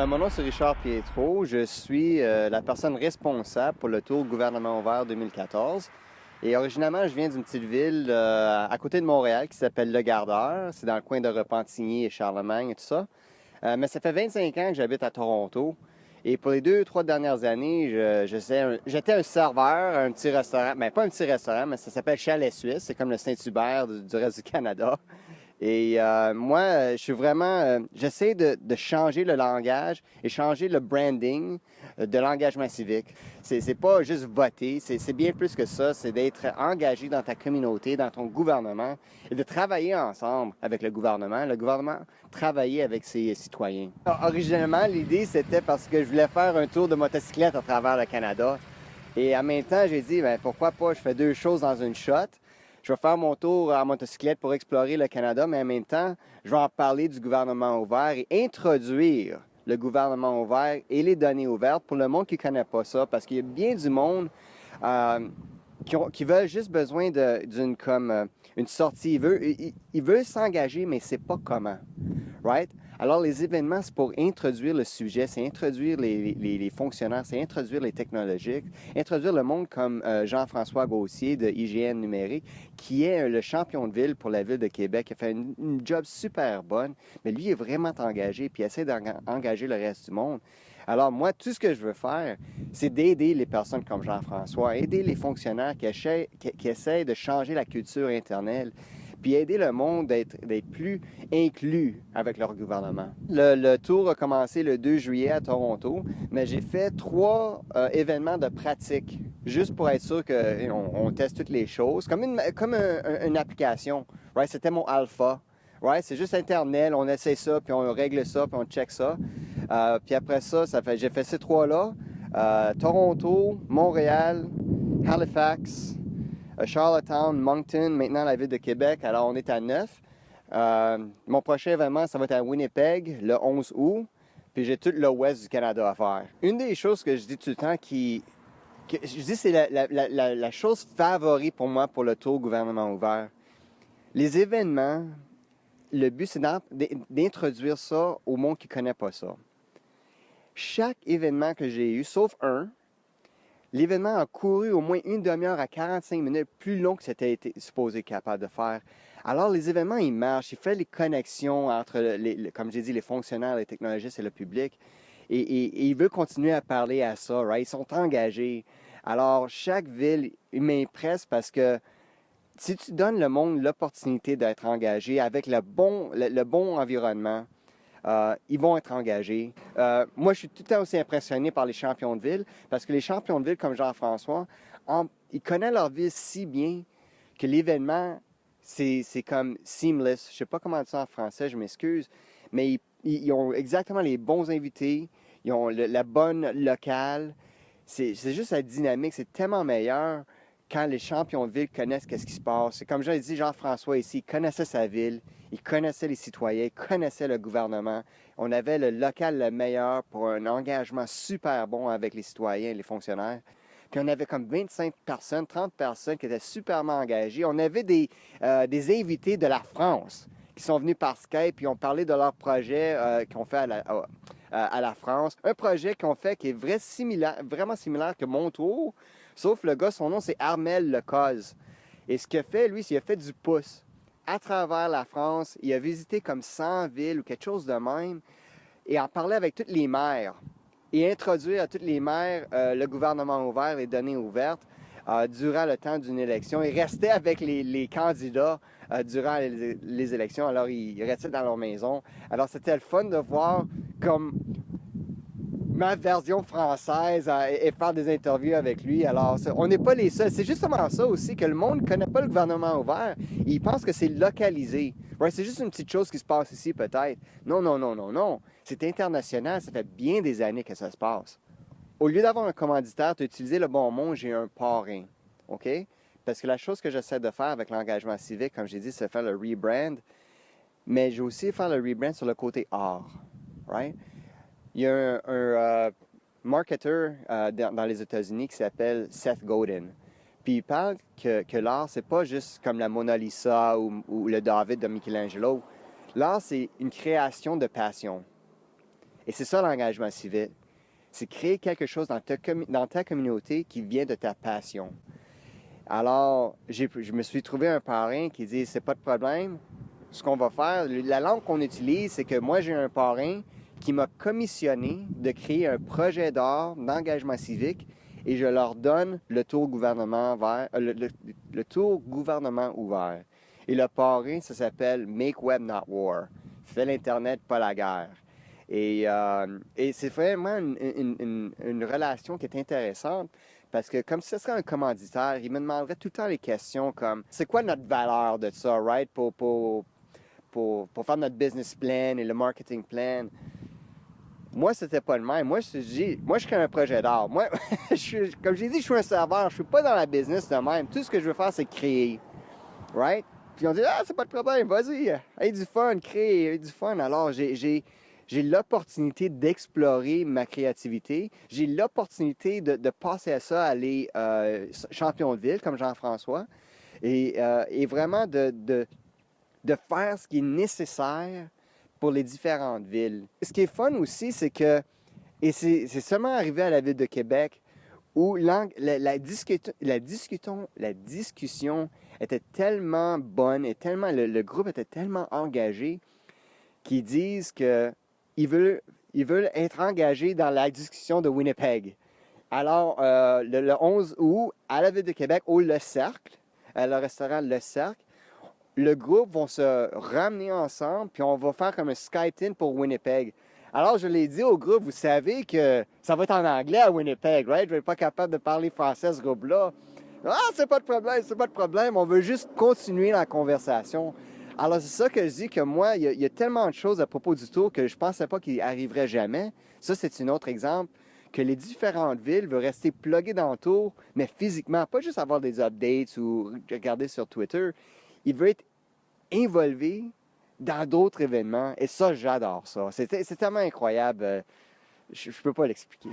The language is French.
Mon nom c'est Richard Pietro. Je suis la personne responsable pour le Tour Gouvernement ouvert 2014. Et originalement, je viens d'une petite ville à côté de Montréal qui s'appelle Le Gardeur. C'est dans le coin de Repentigny et Charlemagne et tout ça. Mais ça fait 25 ans que j'habite à Toronto. Et pour les 2, 3 dernières années, j'étais un serveur à un petit restaurant. Ben, pas un petit restaurant, mais ça s'appelle Chalet Suisse. C'est comme le Saint-Hubert du reste du Canada. Et moi, je suis vraiment, j'essaie de changer le langage et changer le branding de l'engagement civique. C'est pas juste voter, c'est bien plus que ça. C'est d'être engagé dans ta communauté, dans ton gouvernement et de travailler ensemble avec le gouvernement travailler avec ses citoyens. Alors, originellement, l'idée, c'était parce que je voulais faire un tour de motocyclette à travers le Canada. Et en même temps, j'ai dit, ben, pourquoi pas, je fais deux choses dans une shot. Je vais faire mon tour en motocyclette pour explorer le Canada, mais en même temps, je vais en parler du gouvernement ouvert et introduire le gouvernement ouvert et les données ouvertes pour le monde qui ne connaît pas ça, parce qu'il y a bien du monde qui veulent juste besoin d'une une sortie. Ils veulent s'engager, mais c'est pas comment. Right? Alors, les événements, c'est pour introduire le sujet, c'est introduire les fonctionnaires, c'est introduire les technologiques, introduire le monde comme Jean-François Gauthier de IGN Numérique, qui est le champion de ville pour la ville de Québec, qui a fait une job super bonne, mais lui est vraiment engagé, puis il essaie d'engager le reste du monde. Alors, moi, tout ce que je veux faire, c'est d'aider les personnes comme Jean-François, aider les fonctionnaires qui essaient de changer la culture interne, puis aider le monde d'être plus inclus avec leur gouvernement. Le tour a commencé le 2 juillet à Toronto, mais j'ai fait 3 événements de pratique, juste pour être sûr qu'on teste toutes les choses, comme une application. Right? C'était mon alpha. Right? C'est juste interne, on essaie ça, puis on règle ça, puis on check ça. Puis après ça, j'ai fait ces 3-là. Toronto, Montréal, Halifax, Charlottetown, Moncton, maintenant la ville de Québec. Alors, on est à 9. Mon prochain événement, ça va être à Winnipeg, le 11 août. Puis j'ai tout l'ouest du Canada à faire. Une des choses que je dis tout le temps c'est la chose favorite pour moi pour le tour gouvernement ouvert. Les événements, le but, c'est d'introduire ça au monde qui ne connaît pas ça. Chaque événement que j'ai eu, sauf un, l'événement a couru au moins une demi-heure à 45 minutes, plus long que c'était supposé capable de faire. Alors, les événements, ils marchent, ils font les connexions entre, comme j'ai dit, les fonctionnaires, les technologistes et le public. Et ils veulent continuer à parler à ça, right? Ils sont engagés. Alors, chaque ville, il m'impresse parce que si tu donnes le monde l'opportunité d'être engagé avec le bon environnement, ils vont être engagés. Moi, je suis tout le temps aussi impressionné par les champions de ville, parce que les champions de ville comme Jean-François, ils connaissent leur ville si bien que l'événement, c'est comme seamless. Je ne sais pas comment dire ça en français, je m'excuse, mais ils ont exactement les bons invités, ils ont la bonne locale. C'est juste la dynamique, c'est tellement meilleur quand les champions de ville connaissent ce qui se passe. C'est comme j'ai dit, Jean-François ici, il connaissait sa ville, il connaissait les citoyens, il connaissait le gouvernement. On avait le local le meilleur pour un engagement super bon avec les citoyens et les fonctionnaires. Puis on avait comme 25 personnes, 30 personnes qui étaient superment engagées. On avait des invités de la France qui sont venus par Skype et ont parlé de leur projet qu'ils ont fait à la France. Un projet qu'ils ont fait qui est vraiment similaire que mon tour, sauf le gars, son nom c'est Armel Lecoz. Et ce qu'il a fait, lui, c'est qu'il a fait du pouce à travers la France. Il a visité comme 100 villes ou quelque chose de même et en parlait avec toutes les maires et introduire à toutes les maires le gouvernement ouvert, les données ouvertes durant le temps d'une élection. Il restait avec les candidats durant les élections. Alors, ils restaient dans leur maison. Alors, c'était le fun de voir comme ma version française et faire des interviews avec lui. Alors, on n'est pas les seuls. C'est justement ça aussi, que le monde ne connaît pas le gouvernement ouvert. Il pense que c'est localisé. Ouais, c'est juste une petite chose qui se passe ici, peut-être. Non, non, non, non, non. C'est international. Ça fait bien des années que ça se passe. Au lieu d'avoir un commanditaire, tu as utilisé le bon mot, j'ai un parrain. OK? Parce que la chose que j'essaie de faire avec l'engagement civique, comme j'ai dit, c'est faire le rebrand. Mais j'ai aussi faire le rebrand sur le côté art. Right? Il y a un marketeur dans les États-Unis qui s'appelle Seth Godin. Puis il parle que l'art, c'est pas juste comme la Mona Lisa ou le David de Michelangelo. L'art, c'est une création de passion. Et c'est ça l'engagement civil. C'est créer quelque chose dans ta communauté qui vient de ta passion. Alors, je me suis trouvé un parrain qui dit, c'est pas de problème. Ce qu'on va faire, la langue qu'on utilise, c'est que moi, j'ai un parrain qui m'a commissionné de créer un projet d'art d'engagement civique et je leur donne le tour gouvernement le tour gouvernement ouvert. Et le parrain, ça s'appelle Make Web Not War. Fais l'Internet, pas la guerre. Et c'est vraiment une relation qui est intéressante parce que comme si ce serait un commanditaire, il me demanderait tout le temps les questions comme c'est quoi notre valeur de ça, right? Pour faire notre business plan et le marketing plan. Moi, c'était pas le même. Moi, je crée un projet d'art. Moi, comme j'ai dit, je suis un serveur. Je suis pas dans la business de même. Tout ce que je veux faire, c'est créer. Right? Puis on dit, ah, c'est pas de problème, vas-y. Aie du fun, crée, aie du fun. Alors, j'ai l'opportunité d'explorer ma créativité. J'ai l'opportunité de passer à ça, aller champion de ville, comme Jean-François. Et vraiment de faire ce qui est nécessaire pour les différentes villes. Ce qui est fun aussi, c'est que, et c'est seulement arrivé à la ville de Québec, où la discussion était tellement bonne et tellement le groupe était tellement engagé qu'ils disent qu'ils veulent être engagés dans la discussion de Winnipeg. Alors, le 11 août, à la ville de Québec, au Le Cercle, à le restaurant Le Cercle, le groupe va se ramener ensemble, puis on va faire comme un Skype-in pour Winnipeg. Alors, je l'ai dit au groupe, vous savez que ça va être en anglais à Winnipeg, right? Je ne vais pas capable de parler français, ce groupe-là. Ah, c'est pas de problème, on veut juste continuer la conversation. Alors, c'est ça que je dis que moi, il y a tellement de choses à propos du tour que je ne pensais pas qu'il arriverait jamais. Ça, c'est un autre exemple, que les différentes villes veulent rester pluguées dans le tour, mais physiquement, pas juste avoir des updates ou regarder sur Twitter. Il veut être involvé dans d'autres événements. Et ça, j'adore ça. C'est tellement incroyable. Je ne peux pas l'expliquer.